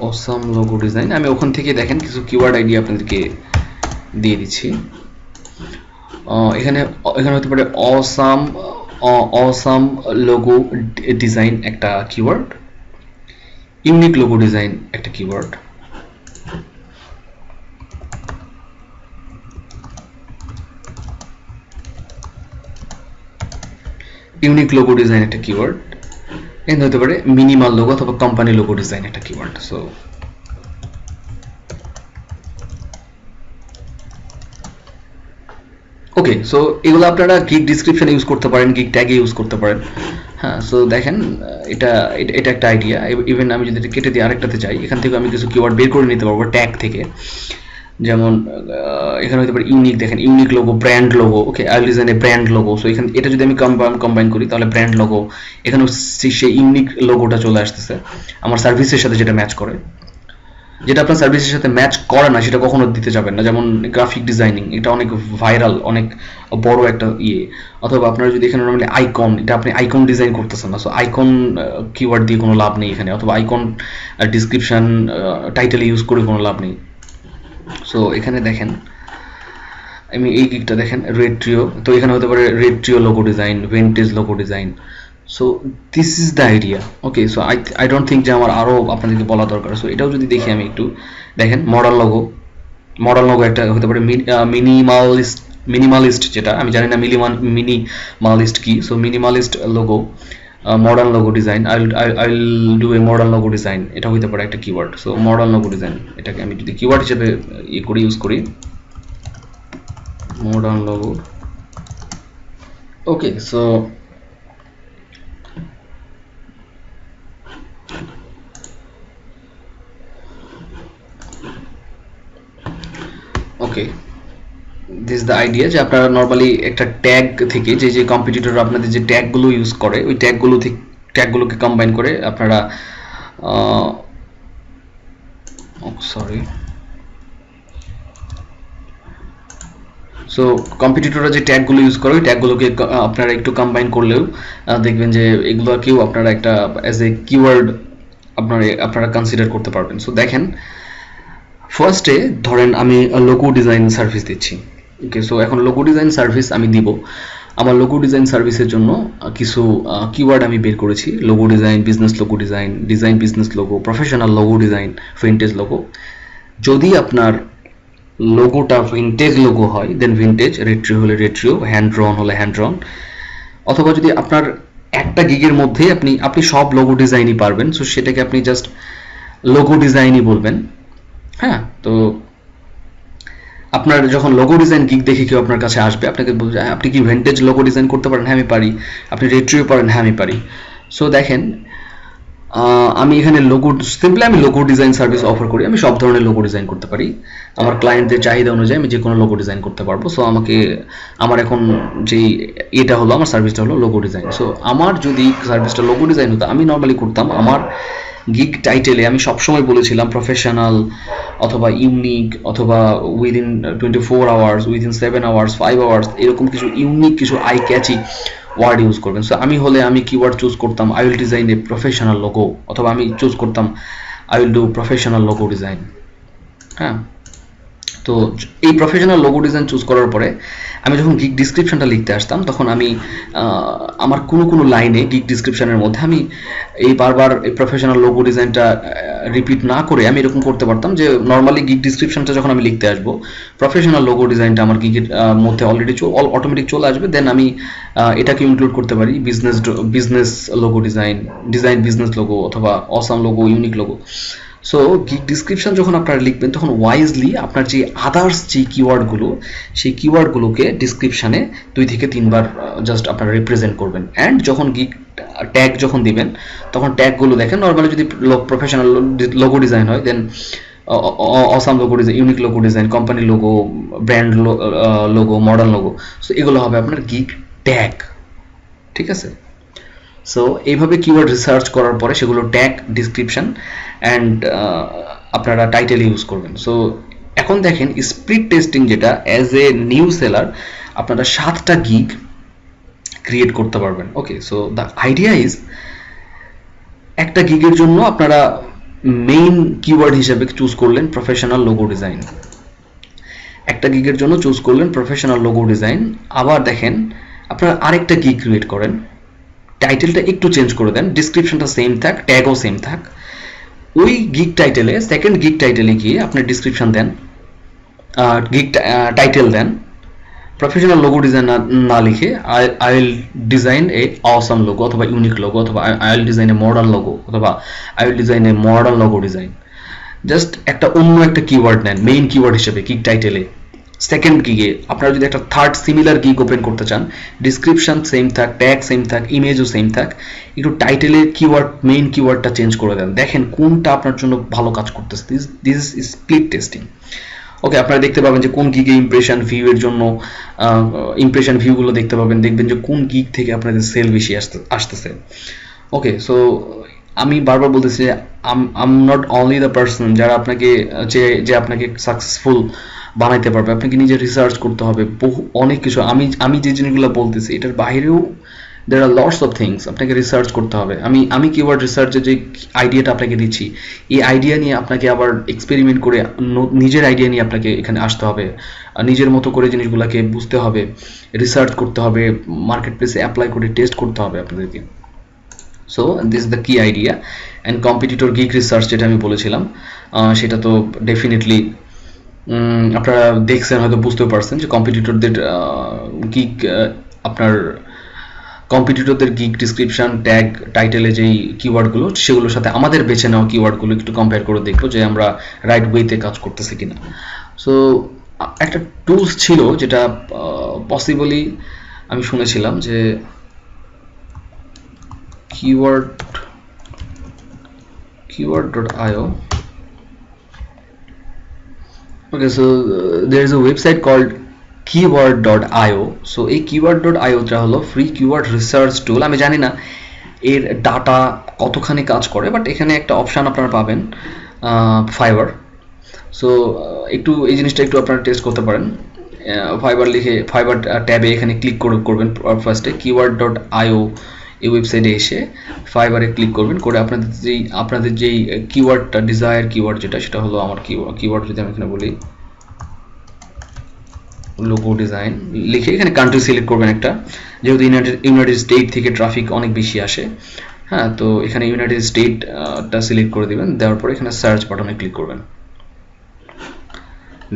অসাম লোগো ডিজাইন, আমি ওখান থেকে দেখেন কিছু কিওয়ার্ড আইডিয়া আপনাদেরকে দিয়ে দিচ্ছি। এখানে হতে পারে অসাম লোগো ডিজাইন একটা কিওয়ার্ড, ইউনিক লোগো ডিজাইন একটা কিওয়ার্ড, ইউনিক লোগো ডিজাইন একটা কিওয়ার্ড, এন্ড হতে পারে মিনিমাল লোগো অথবা কোম্পানি লোগো ডিজাইন একটা কিওয়ার্ড। সো ওকে, সো এগুলো আপনারা গিগ ডিসক্রিপশনে ইউজ করতে পারেন, গিগ ট্যাগে ইউজ করতে পারেন। হ্যাঁ, সো দেখেন এটা এটা একটা আইডিয়া। ইভেন আমি যদি কেটে দিয়ে আরেকটাতে যাই, এখান থেকে আমি কিছু কিওয়ার্ড বের করে নিতে পারবো ট্যাগ থেকে। যেমন এখানে হতে পারে ইউনিক, দেখেন unique logo, brand logo. Okay, I will design A brand logo. So এখানে এটা যদি আমি কম্বাইন করি, তাহলে ব্র্যান্ড লোগো, এখানে সেই ইউনিক লোগোটা চলে আসতেছে আমার সার্ভিসের সাথে যেটা ম্যাচ করে। যেটা আপনার সার্ভিসের সাথে ম্যাচ করে না সেটা কখনো দিতে যাবেন না। যেমন গ্রাফিক ডিজাইনিং, এটা অনেক ভাইরাল, অনেক বড় একটা ইয়ে। অথবা আপনারা যদি এখানে নর্মালি আইকন, এটা আপনি আইকন ডিজাইন করতেছেন না, সো আইকন কিওয়ার্ড দিয়ে কোনো লাভ নেই এখানে। অথবা আইকন ডিসক্রিপশন টাইটেল ইউজ করে কোনো লাভ নেই। সো এখানে দেখেন আমি এই গিগটা দেখেন রেড ট্রিও, তো এখানে হতে পারে red trio logo design, vintage logo design. So this is the idea. Okay, so I don't think যে আমার আরও আপনাদেরকে বলা দরকার। সো এটাও যদি দেখি আমি একটু, দেখেন মডেল লোগো একটা হতে পারে মিনিমালিস্ট, যেটা আমি জানি না মিনিমালিস্ট কি। So minimalist logo, modern logo design, I will do a modern logo design, এটা হতে পারে একটা keyword. So modern logo design, এটাকে আমি যদি কিওয়ার্ড হিসেবে ইউজ করি, modern logo. Okay, so okay, this the idea যে আপনারা নর্মালি একটা ট্যাগ থেকে যে কম্পিটিটর আপনাদের যে ট্যাগগুলো ইউজ করে, ওই ট্যাগগুলোকে কম্বাইন করে আপনারা সো কম্পিটিটররা যে ট্যাগগুলো ইউজ করে, ওই ট্যাগগুলোকে আপনারা একটু কম্বাইন করলেও দেখবেন যে এগুলোকেও আপনারা একটা অ্যাজ এ কিওয়ার্ড আপনারা কনসিডার করতে পারবেন। সো দেখেন ফার্স্টে ধরেন আমি লোগো ডিজাইন সার্ভিস দিচ্ছি। ওকে, সো এখন লোগো ডিজাইন সার্ভিস আমি দিব। আমার লোগো ডিজাইন সার্ভিসের জন্য কিছু কিওয়ার্ড আমি বের করেছি, logo design, business logo design, design business logo, professional logo design, vintage logo. যদি আপনার লোগোটা ভিন্টেজ লোগো হয় দেন ভিন্টেজ, রেট্রিও হলে রেট্রিও, হ্যান্ড ড্রন হলে হ্যান্ড ড্রন। অথবা যদি আপনার একটা গিগের মধ্যে আপনি সব লোগো ডিজাইনই পারবেন, সো সেটাকে আপনি জাস্ট লোগো ডিজাইনই বলবেন। হ্যাঁ, তো আপনার যখন লোগো ডিজাইন গিগ দেখে কেউ আপনার কাছে আসবে, আপনাকে বলবে আপনি কি ভিন্টেজ লোগো ডিজাইন করতে পারেন? হ্যাঁ আমি পারি। আপনি রেট্রিও পারেন? হ্যাঁ আমি পারি। সো দেখেন আমি এখানে আমি লোগো ডিজাইন সার্ভিস অফার করি। আমি সব ধরনের লোগো ডিজাইন করতে পারি। আমার ক্লায়েন্টদের চাহিদা অনুযায়ী আমি যে কোনো লোগো ডিজাইন করতে পারবো। সো আমার এখন যেই এটা হলো, আমার সার্ভিসটা হলো লোগো ডিজাইন। সো আমার যদি সার্ভিসটা লোগো ডিজাইন হতো, আমি নর্মালি করতাম আমার গিগ টাইটেলে আমি সবসময় বলেছিলাম প্রফেশনাল অথবা ইউনিক অথবা within 24 hours, within 7 hours, 5 hours, এরকম কিছু ইউনিক কিছু আই ক্যাচি ওয়ার্ড ইউজ করবেন। সো আমি কিওয়ার্ড চুজ করতাম I will design a professional logo, অথবা আমি চুজ করতাম I will do professional logo design. হ্যাঁ, তো এই প্রফেশনাল লোগো ডিজাইন চুজ করার পরে আমি যখন গিগ ডিসক্রিপশনটা লিখতে আসতাম তখন আমি আমার কোনো লাইনে গিগ ডিসক্রিপশনের মধ্যে আমি এই বারবার এই প্রফেশনাল লোগো ডিজাইনটা রিপিট না করে আমি এরকম করতে পারতাম যে নর্মালি গিগ ডিসক্রিপশনটা যখন আমি লিখতে আসবো প্রফেশনাল লোগো ডিজাইনটা আমার গিগের মধ্যে অলরেডি অটোমেটিক চলে আসবে, দেন আমি এটাকে ইনক্লুড করতে পারি business logo design business logo অথবা awesome logo, unique logo. So gig description যখন আপনারা লিখবেন তখন ওয়াইজলি আপনার যে আদার্স যে কিওয়ার্ডগুলো সেই কিওয়ার্ডগুলোকে ডিসক্রিপশানে 2 থেকে 3 বার জাস্ট আপনারা রিপ্রেজেন্ট করবেন। অ্যান্ড যখন গিগ ট্যাগ যখন দিবেন তখন ট্যাগগুলো দেখেন নর্মালি যদি প্রফেশনাল লোগো ডিজাইন হয় then awesome logo design, unique logo design, company logo, brand logo, model logo, so এগুলো হবে আপনার গিগ ট্যাগ। ঠিক আছে, সো এইভাবে কিওয়ার্ড রিসার্চ করার পরে সেগুলো ট্যাগ, ডিসক্রিপশন অ্যান্ড আপনারা টাইটেল ইউজ করবেন। সো এখন দেখেন স্প্লিট টেস্টিং যেটা অ্যাজ এ নিউ সেলার আপনারা 7টা গিগ ক্রিয়েট করতে পারবেন। ওকে, সো দ্য আইডিয়া ইজ একটা গিগের জন্য আপনারা মেইন কিওয়ার্ড হিসেবে চুজ করলেন প্রফেশনাল লোগো ডিজাইন, একটা গিগের জন্য চুজ করলেন প্রফেশনাল লোগো ডিজাইন। আবার দেখেন আপনারা আরেকটা গিগ ক্রিয়েট করেন, টাইটেলটা একটু চেঞ্জ করে দেন, ডিসক্রিপশনটা সেম থাক, ট্যাগও সেম থাক। ওই গিগ টাইটেলে সেকেন্ড গিগ টাইটেলে গিয়ে আপনি ডিসক্রিপশন দেন, গিগ টাইটেল দেন, প্রফেশনাল লোগো ডিজাইন না লিখে I will design a awesome logo অথবা ইউনিক লোগো অথবা I will design a modern logo অথবা I will design a modern logo design. Just অন্য একটা কিওয়ার্ড নেন মেইন কিওয়ার্ড হিসেবে গিগ টাইটেলে। সেকেন্ড গিগে আপনারা যদি একটা থার্ড সিমিলার গিগ ওপেন করতে চান, ডিসক্রিপশন সেম থাক, ট্যাগ সেম থাক, ইমেজও সেম থাক, একটু টাইটেলের কিওয়ার্ড মেইন কিওয়ার্ডটা চেঞ্জ করে দেন, দেখেন কোনটা আপনার জন্য ভালো কাজ করতেছে। This is split testing. Okay, আপনারা দেখতে পাবেন যে কোন গিগে ইমপ্রেশন ভিউ এর জন্য ইমপ্রেশন ভিউগুলো দেখতে পাবেন, দেখবেন যে কোন গিগ থেকে আপনাদের সেল বেশি আসতেছে। ওকে, সো আমি বারবার বলতেছি যে আম নট অনলি দ্য পার্সন যারা আপনাকে যে আপনাকে সাকসেসফুল বানাইতে পারবে, আপনাকে নিজে রিসার্চ করতে হবে অনেক কিছু। আমি যে জিনিসগুলো বলতেছি এটার বাইরেও there are lots of things আপনাকে রিসার্চ করতে হবে। আমি কিওয়ার্ড রিসার্চে যে আইডিয়াটা আপনাকে দিচ্ছি এই আইডিয়া নিয়ে আপনাকে আবার এক্সপেরিমেন্ট করে নিজের আইডিয়া নিয়ে আপনাকে এখানে আসতে হবে, নিজের মতো করে জিনিসগুলোকে বুঝতে হবে, রিসার্চ করতে হবে, মার্কেট প্লেসে অ্যাপ্লাই করে টেস্ট করতে হবে আপনাদেরকে। সো দিস ইজ দ্য কি idea. And competitor gig research যেটা আমি বলেছিলাম সেটা তো ডেফিনেটলি আপনারা দেখছেন, হয়তো বুঝতেও পারছেন যে কম্পিটিটরদের গিগ আপনার কম্পিটিটরদের গিগ ডিসক্রিপশন, ট্যাগ, টাইটেলে যেই কিওয়ার্ডগুলো সেগুলোর সাথে আমাদের বেছে নেওয়া কিওয়ার্ডগুলো একটু কম্পেয়ার করে দেখবো যে আমরা রাইট ওয়েতে কাজ করতেছি কিনা। সো একটা টুলস ছিল যেটা পসিবলি আমি শুনেছিলাম যে keyword.io. Okay, so there is a website called keyword.io. So এই keyword.io টা হলো ফ্রি কিওয়ার্ড রিসার্চ টুল। আমি জানি না এর ডাটা কতখানি কাজ করে, বাট এখানে একটা অপশান আপনারা পাবেন ফাইবার। সো একটু এই জিনিসটা একটু আপনারা টেস্ট করতে পারেন। ফাইবার লিখে ফাইবার ট্যাবে এখানে ক্লিক করবেন ফার্স্টে keyword.io এই ওয়েবসাইটে এসে ফাইবারে ক্লিক করবেন, করে আপনাদের যেই কিওয়ার্ডটা ডিজায়ার কিওয়ার্ড সেটা হলো আমার কিওয়ার্ড যদি আমি এখানে বলি লোগো ডিজাইন লিখে এখানে কান্ট্রি সিলেক্ট করবেন একটা, যেহেতু ইউনাইটেড স্টেট থেকে ট্রাফিক অনেক বেশি আসে। হ্যাঁ, তো এখানে ইউনাইটেড স্টেটটা সিলেক্ট করে দিবেন, দেওয়ার পরে এখানে সার্চ বাটনে ক্লিক করবেন।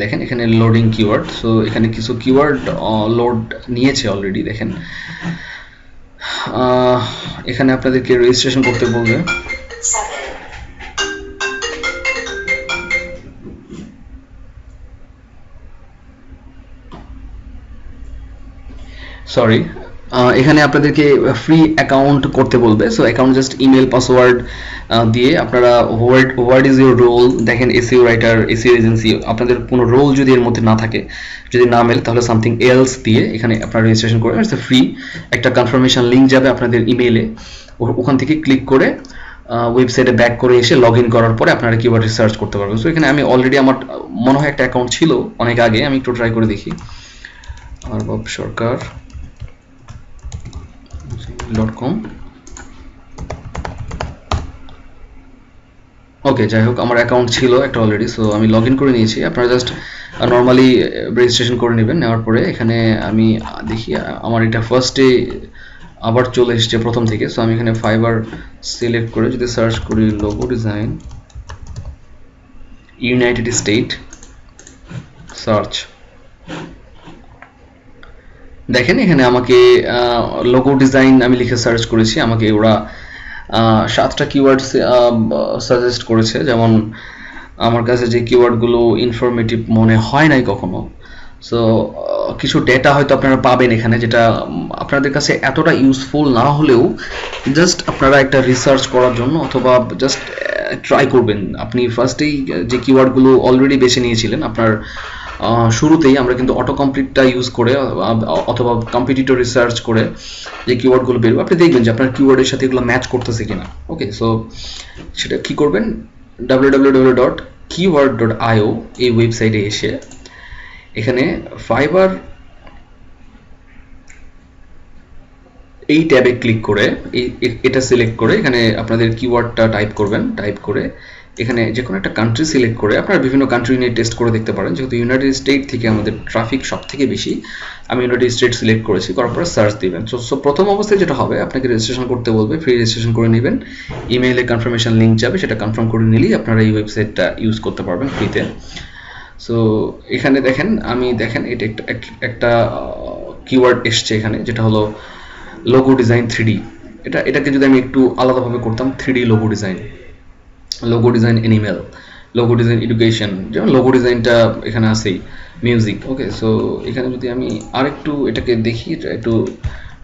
দেখেন এখানে লোডিং কিওয়ার্ড। সো এখানে কিছু কিওয়ার্ড লোড নিয়েছে অলরেডি। দেখেন এখানে আপনাদেরকে রেজিস্ট্রেশন করতে বলবে। সরি, এখানে আপনাদেরকে ফ্রি অ্যাকাউন্ট করতে বলবে। So account just email password দিয়ে আপনারা হোয়াট ইজ ইউর রোল, দেখেন এসইও রাইটার, এসইও এজেন্সি, আপনাদের কোনো রোল যদি এর মধ্যে না থাকে, যদি না মেলে তাহলে সামথিং এলস দিয়ে এখানে আপনারা রেজিস্ট্রেশন করবেন। It's free. একটা কনফার্মেশন লিঙ্ক যাবে আপনাদের ইমেইলে, ওখান থেকে ক্লিক করে ওয়েবসাইটে ব্যাক করে এসে লগ ইন করার পরে আপনারা কিওয়ার্ড রিসার্চ করতে পারবেন। সো এখানে আমি অলরেডি আমার মনে হয় একটা অ্যাকাউন্ট ছিল অনেক আগে, আমি একটু ট্রাই করে দেখি। আরবাব সরকার .com। ওকে, যাই হোক, আমার অ্যাকাউন্ট ছিল একটা অলরেডি, সো আমি লগ ইন করে নিয়েছি। আপনারা জাস্ট নর্মালি রেজিস্ট্রেশন করে নেবেন। নেওয়ার পরে এখানে আমি দেখি আমার এটা ফার্স্টে আবার চলে এসেছে প্রথম থেকে। সো আমি এখানে ফাইবার সিলেক্ট করে যদি সার্চ করি logo design United state, search, দেখেন এখানে আমাকে লোগো ডিজাইন আমি লিখে সার্চ করেছি, আমাকে ওরা 7টা কিওয়ার্ড সাজেস্ট করেছে। যেমন আমার কাছে যে কিওয়ার্ডগুলো ইনফরমেটিভ মনে হয় নাই কখনো, সো কিছু ডেটা হয়তো আপনারা পাবেন এখানে, যেটা আপনাদের কাছে এতটা ইউজফুল না হলেও জাস্ট আপনারা একটা রিসার্চ করার জন্য অথবা জাস্ট ট্রাই করবেন। আপনি ফার্স্টেই যে কিওয়ার্ডগুলো অলরেডি বেছে নিয়েছিলেন আপনার শুরুতেই, আমরা কিন্তু অটো কমপ্লিটটা ইউজ করে অথবা কম্পিটিটর রিসার্চ করে যে কিওয়ার্ডগুলো বেরোবে, আপনি দেখবেন যে আপনার কিওয়ার্ডের সাথে এগুলো ম্যাচ করতেছে কিনা। ওকে, সো সেটা কি করবেন, www.keyword.io এই ওয়েবসাইটে এসে এখানে ফাইবার এই ট্যাবে ক্লিক করে এটা সিলেক্ট করে এখানে আপনাদের কিওয়ার্ডটা টাইপ করবেন। টাইপ করে এখানে যে কোনো একটা কান্ট্রি সিলেক্ট করে আপনারা বিভিন্ন কান্ট্রি নিয়ে টেস্ট করে দেখতে পারেন। যেহেতু ইউনাইটেড স্টেট থেকে আমাদের ট্রাফিক সব থেকে বেশি, আমি ইউনাইটেড স্টেট সিলেক্ট করেছি, করার পরে সার্চ দিবেন। সো প্রথম অবস্থায় যেটা হবে, আপনাকে রেজিস্ট্রেশন করতে বলবে, ফ্রি রেজিস্ট্রেশন করে নেবেন, ইমেইলে কনফার্মেশন লিঙ্ক যাবে, সেটা কনফার্ম করে নিলেই আপনারা এই ওয়েবসাইটটা ইউজ করতে পারবেন ফ্রিতে। সো এখানে দেখেন, দেখেন এটা একটা কিওয়ার্ড এসছে এখানে, যেটা হলো লোগো ডিজাইন 3D। এটাকে যদি আমি একটু আলাদাভাবে করতাম, 3D logo design, logo design animal, logo design education, যেমন লোগো ডিজাইনটা এখানে আছেই, মিউজিক। ওকে, সো এখানে যদি আমি আরেকটু এটাকে দেখি, একটু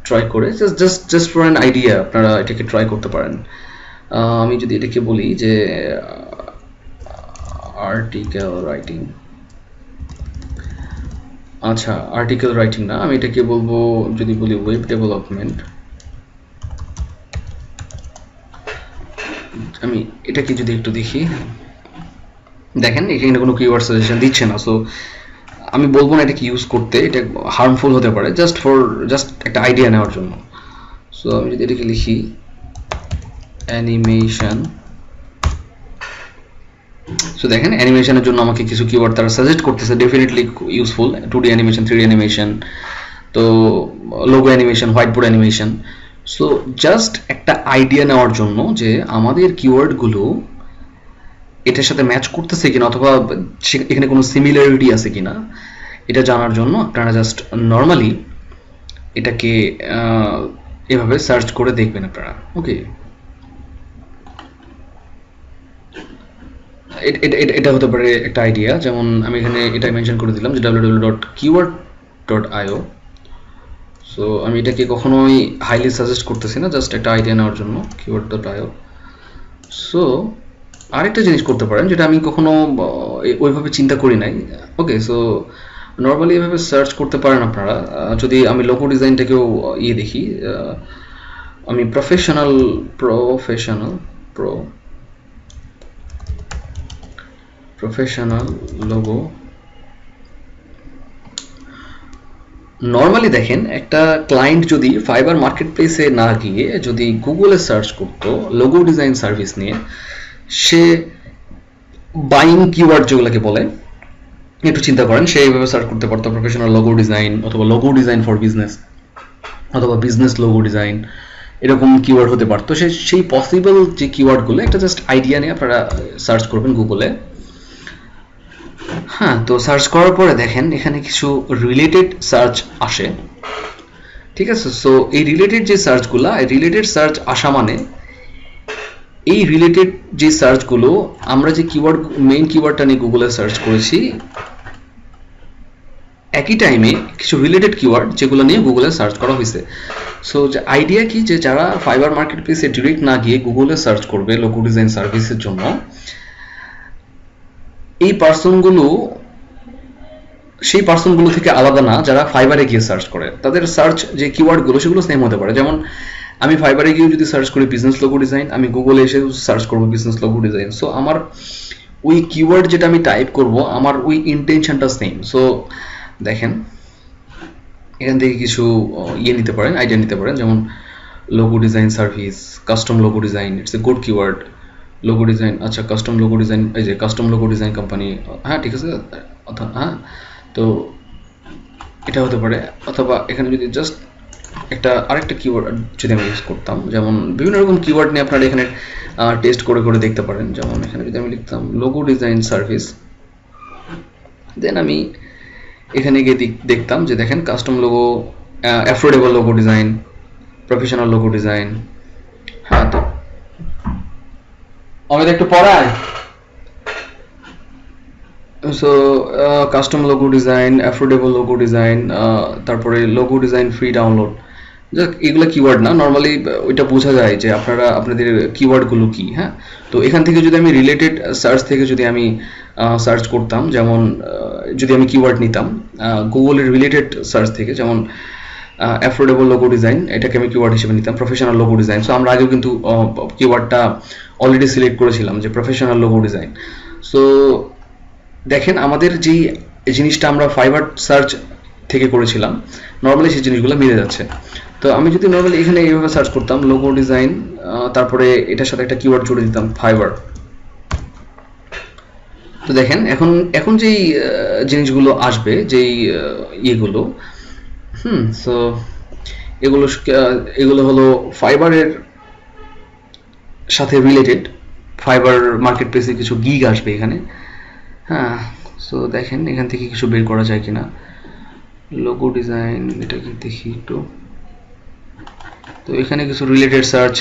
ট্রাই করে জাস্ট ফর অ্যান আইডিয়া আপনারা এটাকে ট্রাই করতে পারেন। আমি যদি এটাকে বলি যে আর্টিকেল রাইটিং, আচ্ছা আর্টিকেল রাইটিং না, আমি এটাকে বলবো, যদি বলি ওয়েব ডেভেলপমেন্ট, আমি এটাকে যদি একটু দেখি, দেখেন এখানে কোনো কিওয়ার্ড সাজেশন দিচ্ছে না। সো আমি বলবো না এটাকে ইউজ করতে, এটা হার্মফুল হতে পারে, জাস্ট একটা আইডিয়া নেওয়ার জন্য। সো আমি যদি এটাকে লিখি অ্যানিমেশন, সো দেখেন অ্যানিমেশনের জন্য আমাকে কিছু কিওয়ার্ড তারা সাজেস্ট করতেছে, definitely useful, 2D animation, 3D animation, তো logo animation, white board animation. So just একটা আইডিয়া নেওয়ার জন্য যে আমাদের কিওয়ার্ডগুলো এটার সাথে ম্যাচ করতেছে কিনা, অথবা এখানে কোনো সিমিলারিটি আছে কিনা, এটা জানার জন্য আপনারা জাস্ট নর্মালি এটাকে এভাবে সার্চ করে দেখবেন আপনারা। ওকে, এটা হতে পারে একটা আইডিয়া। যেমন আমি এখানে এটা মেনশন করে দিলাম যে www.keyword.io। সো আমি এটাকে কখনোই হাইলি সাজেস্ট করতেছি না, জাস্ট একটা আইডিয়া নেওয়ার জন্য, keyword.io। সো আরেকটা জিনিস করতে পারেন, যেটা আমি কখনো ওইভাবে চিন্তা করি নাই। ওকে, সো নর্মালি এভাবে সার্চ করতে পারেন আপনারা। যদি আমি লোগো ডিজাইনটাকেও দেখি, আমি প্রফেশনাল লোগো, নর্মালি দেখেন একটা ক্লায়েন্ট যদি ফাইবার মার্কেট প্লেসে না গিয়ে যদি গুগলে সার্চ করতো লোগো ডিজাইন সার্ভিস নিয়ে, সে বাইং কিওয়ার্ড যেগুলোকে বলে, একটু চিন্তা করেন, সে এইভাবে সার্চ করতে পারতো প্রফেশনাল লোগো ডিজাইন, অথবা লোগো ডিজাইন ফর বিজনেস, অথবা বিজনেস লোগো ডিজাইন, এরকম কিওয়ার্ড হতে পারতো। সেই পসিবল যে কিওয়ার্ডগুলো, একটা জাস্ট আইডিয়া নিয়ে আপনারা সার্চ করবেন গুগলে। হ্যাঁ, তো সার্চ করার পরে দেখেন এখানে কিছু রিলেটেড সার্চ আসে, ঠিক আছে। সো এই রিলেটেড যে সার্চগুলো, রিলেটেড সার্চ আসা মানে এই রিলেটেড যে সার্চগুলো, আমরা যে কিওয়ার্ড, মেইন কিওয়ার্ডটা নিয়ে গুগলে সার্চ করেছি, একই টাইমে কিছু রিলেটেড কিওয়ার্ড যেগুলো নিয়ে গুগলে সার্চ করা হয়েছে। সো যে আইডিয়া কি, যে যারা ফাইবার মার্কেট প্লেসে ডিরেক্ট না গিয়ে গুগলে সার্চ করবে লোগো ডিজাইন সার্ভিসের জন্য, এই সেই পার্সনগুলো থেকে আলাদা না যারা ফাইবারে গিয়ে সার্চ করে। তাদের সার্চ যে কিওয়ার্ডগুলো সেগুলো সেম হতে পারে। যেমন আমি ফাইবারে গিয়ে যদি সার্চ করি বিজনেস লোগো ডিজাইন, আমি গুগলে এসে সার্চ করবো বিজনেস লোগো ডিজাইন। সো আমার ওই কিওয়ার্ড যেটা আমি টাইপ করব, আমার ওই ইন্টেনশনটা সেম। সো দেখেন এখান থেকে কিছু নিতে পারেন, আইডিয়া নিতে পারেন। যেমন logo design service, custom logo design, it's a good keyword, logo design, আচ্ছা কাস্টম লোগো ডিজাইন, এই যে কাস্টম লোগো ডিজাইন কোম্পানি, হ্যাঁ ঠিক আছে, অর্থাৎ হ্যাঁ, তো এটা হতে পারে। অথবা এখানে যদি জাস্ট আরেকটা কিওয়ার্ড যদি আমি ইউজ করতাম, যেমন বিভিন্ন রকম কিওয়ার্ড নিয়ে আপনারা এখানে টেস্ট করে করে দেখতে পারেন। যেমন এখানে যদি আমি লিখতাম লোগো ডিজাইন সার্ভিস, দেন আমি এখানে গিয়ে দেখতাম যে দেখেন custom logo, affordable logo design, professional logo design. হ্যাঁ, তো আমাদের একটু পড়ায়। So custom logo design, affordable logo design, তারপরে লোগো ডিজাইন ফ্রি ডাউনলোড, যাক এগুলো কিওয়ার্ড না, নর্মালি ওইটা বোঝা যায় যে আপনাদের কিওয়ার্ডগুলো কি। হ্যাঁ, তো এখান থেকে যদি আমি রিলেটেড সার্চ থেকে যদি আমি সার্চ করতাম, যেমন যদি আমি কিওয়ার্ড নিতাম গুগলের রিলেটেড সার্চ থেকে, যেমন অ্যাফোর্ডেবল লোগো ডিজাইন, এটাকে আমি কিওয়ার্ড হিসেবে নিতাম, প্রফেশনাল লোগো ডিজাইন। সো আমরা আগেও কিন্তু কিওয়ার্ডটা অলরেডি সিলেক্ট করেছিলাম যে প্রফেশনাল লোগো ডিজাইন। সো দেখেন আমাদের যেই জিনিসটা আমরা ফাইবার সার্চ থেকে করেছিলাম, নর্মালি সেই জিনিসগুলো মিলে যাচ্ছে। তো আমি যদি নর্মালি এখানে এইভাবে সার্চ করতাম লোগো ডিজাইন, তারপরে এটার সাথে একটা কিওয়ার্ড জুড়ে দিতাম ফাইবার, তো দেখেন এখন যেই জিনিসগুলো আসবে, যেই ইয়েগুলো, সো এগুলো হলো ফাইবারের সাথে রিলেটেড, ফাইবার মার্কেট প্লেসে কিছু গিগ আসবে এখানে। হ্যাঁ, সো দেখেন এখান থেকে কিছু বের করা যায় কিনা। লোগো ডিজাইন, এটা কি দেখি একটু, তো এখানে কিছু related search,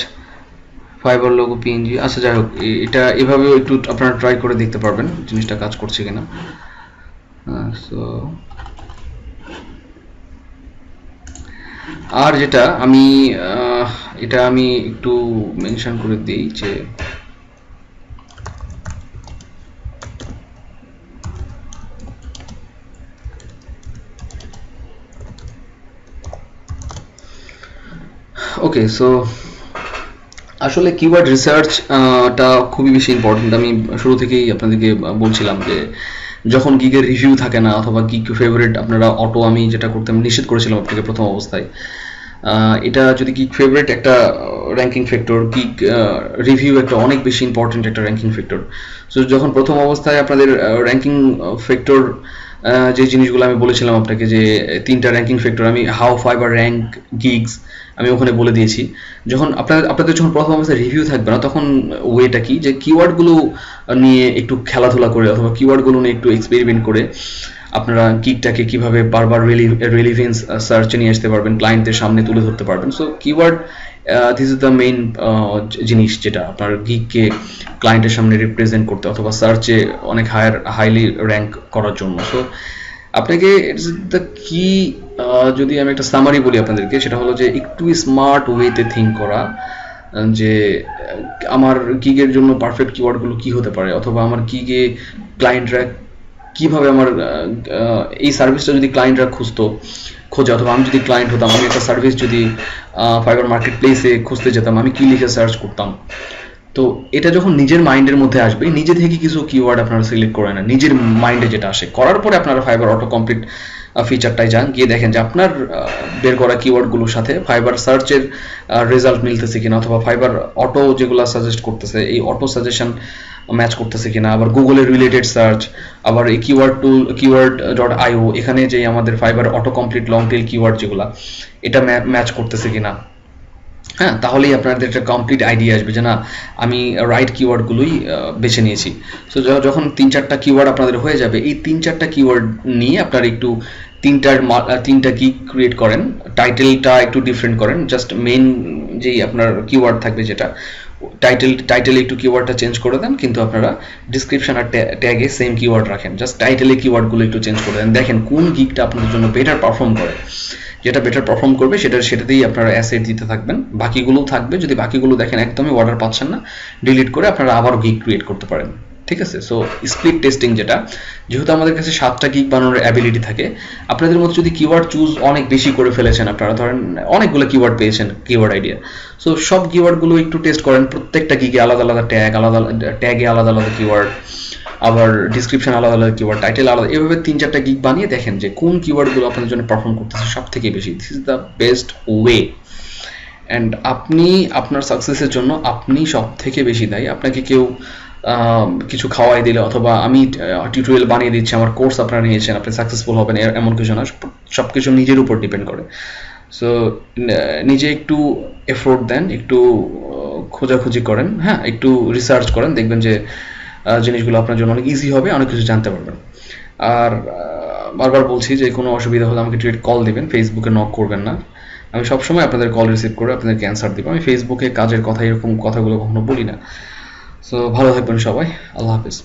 fibre logo PNG, আচ্ছা যাই হোক, এটা এভাবেও একটু আপনারা ট্রাই করে দেখতে পারবেন জিনিসটা কাজ করছে কিনা। সো আর যেটা আমি এটা আমি একটু মেনশন করে দিই যে ওকে, সো আসলে কিওয়ার্ড রিসার্চটা খুবই বেশি ইম্পর্টেন্ট। আমি শুরু থেকেই আপনাদেরকে বলছিলাম যে যখন গিগের রিভিউ থাকে না, অথবা গিগ ফেভারিট আপনারা অটো, আমি যেটা করতে আমি নিষেধ করেছিলাম আপনাকে প্রথম অবস্থায়, এটা যদি গিগ ফেভারিট একটা র্যাঙ্কিং ফ্যাক্টর, গিগ রিভিউ একটা অনেক বেশি ইম্পর্টেন্ট একটা র্যাঙ্কিং ফ্যাক্টর। সো যখন প্রথম অবস্থায় আপনাদের র্যাঙ্কিং ফ্যাক্টর, যে জিনিসগুলো আমি বলেছিলাম আপনাকে, যে 3টা র্যাঙ্কিং ফ্যাক্টর, আমি হাউ ফাইবার র্যাঙ্ক গিগস আমি ওখানে বলে দিয়েছি। যখন আপনাদের যখন প্রথম অবস্থায় রিভিউ থাকবে না, তখন ওয়েটা কি, যে কিওয়ার্ডগুলো নিয়ে একটু খেলাধুলা করে, অথবা কিওয়ার্ডগুলো নিয়ে একটু এক্সপেরিমেন্ট করে আপনারা গিগটাকে কিভাবে বারবার রিলিভেন্স সার্চে নিয়ে আসতে পারবেন, ক্লায়েন্টের সামনে তুলে ধরতে পারবেন। So keyword this is the main জিনিস, যেটা আপনার গিগকে ক্লায়েন্টের সামনে রিপ্রেজেন্ট করতে, অথবা সার্চে অনেক হাইলি র্যাঙ্ক করার জন্য। সো আপনাকে ইটস দ্য কি, যদি আমি একটা সামারি বলি আপনাদেরকে, সেটা হলো যে একটু স্মার্ট ওয়েতে থিঙ্ক করা, যে আমার গিগের জন্য পারফেক্ট কিওয়ার্ডগুলো কি হতে পারে, অথবা আমার গিগে ক্লায়েন্টরা কিভাবে আমার এই সার্ভিসটা যদি ক্লায়েন্টরা খোঁজে, অথবা আমি যদি ক্লায়েন্ট হতাম, আমি একটা সার্ভিস যদি ফাইবার মার্কেট প্লেসে খুঁজতে যেতাম, আমি কি লিখে সার্চ করতাম। তো এটা যখন নিজের মাইন্ডের মধ্যে আসবে, নিজে থেকে কিছু কিওয়ার্ড আপনারা সিলেক্ট করে না, নিজের মাইন্ডে যেটা আসে, করার পরে আপনারা ফাইবার অটো কমপ্লিট ফিচারটাই যান, গিয়ে দেখেন যে আপনার বের করা কিওয়ার্ডগুলোর সাথে ফাইবার সার্চের রেজাল্ট মিলতেছে কিনা, অথবা ফাইবার অটো যেগুলো সাজেস্ট করতেছে, এই অটো সাজেশন ম্যাচ করতেছে কিনা, আবার গুগলের রিলেটেড সার্চ, আবার এই keyword.io, এখানে যে আমাদের fibre auto complete long tail keyword যেগুলো, এটা ম্যাচ করতেছে কিনা। হ্যাঁ, তাহলেই আপনাদের একটা কমপ্লিট আইডিয়া আসবে যে না, আমি রাইট কিওয়ার্ডগুলোই বেছে নিয়েছি। সো যখন 3-4টা কিওয়ার্ড আপনাদের হয়ে যাবে, এই 3-4টা কিওয়ার্ড নিয়ে আপনারা একটু তিনটা গিগ ক্রিয়েট করেন, টাইটেলটা একটু ডিফারেন্ট করেন, জাস্ট মেইন যেই আপনার কিওয়ার্ড থাকবে, যেটা টাইটেলে একটু কিওয়ার্ডটা চেঞ্জ করে দেন, কিন্তু আপনারা ডিসক্রিপশন আর ট্যাগে সেম কিওয়ার্ড রাখেন, জাস্ট টাইটেলে কিওয়ার্ডগুলো একটু চেঞ্জ করে দেন। দেখেন কোন গিগটা আপনাদের জন্য বেটার পারফর্ম করে, যেটা বেটার পারফর্ম করবে সেটাতেই আপনারা অ্যাসেট দিতে থাকবেন, বাকিগুলো থাকবে। যদি বাকিগুলো দেখেন একদমই অর্ডার পাচ্ছেন না, ডিলিট করে আপনারা আবার গিগ ক্রিয়েট করতে পারেন, ঠিক আছে। সো স্প্লিট টেস্টিং, যেহেতু আমাদের কাছে 7টা গিগ বানানোর অ্যাবিলিটি থাকে, আপনাদের মধ্যে যদি কিওয়ার্ড চুজ অনেক বেশি করে ফেলেছেন, আপনারা ধরেন অনেকগুলো কিওয়ার্ড পেয়েছেন, কিওয়ার্ড আইডিয়া, সো সব কিওয়ার্ডগুলো একটু টেস্ট করেন, প্রত্যেকটা গিগে আলাদা আলাদা ট্যাগে আলাদা আলাদা কিওয়ার্ড, আবার ডিসক্রিপশন আলাদা আলাদা কিওয়ার্ড, টাইটেল আলাদা, এভাবে 3-4টা গিগ বানিয়ে দেখেন যে কোন কিওয়ার্ডগুলো আপনাদের জন্য পারফর্ম করতেছে সব থেকে বেশি। This is the best way. And আপনি আপনার সাকসেসের জন্য আপনি সব থেকে বেশি দায়ী। আপনাকে কেউ কিছু খাওয়াই দিলে অথবা আমি টিউটোরিয়াল বানিয়ে দিচ্ছি, আমার কোর্স আপনারা নিয়েছেন, আপনি সাকসেসফুল হবেন এমন কিছু না। সব কিছু নিজের উপর ডিপেন্ড করে। সো নিজে একটু এফোর্ট দেন, একটু খোঁজাখুঁজি করেন, হ্যাঁ, একটু রিসার্চ করেন, দেখবেন যে জিনিসগুলো আপনার জন্য অনেক ইজি হবে, অনেক কিছু জানতে পারবেন। আর বারবার বলছি যে কোনো অসুবিধা হলে আমাকে ডিরেক্ট কল দিবেন, ফেসবুকে নক করবেন না। আমি সবসময় আপনাদের কল রিসিভ করে আপনাদেরকে অ্যান্সার দিব। আমি ফেসবুকে কাজের কথা এরকম কথাগুলো কখনো বলি না। সো ভালো থাকবেন সবাই। আল্লাহ হাফিজ।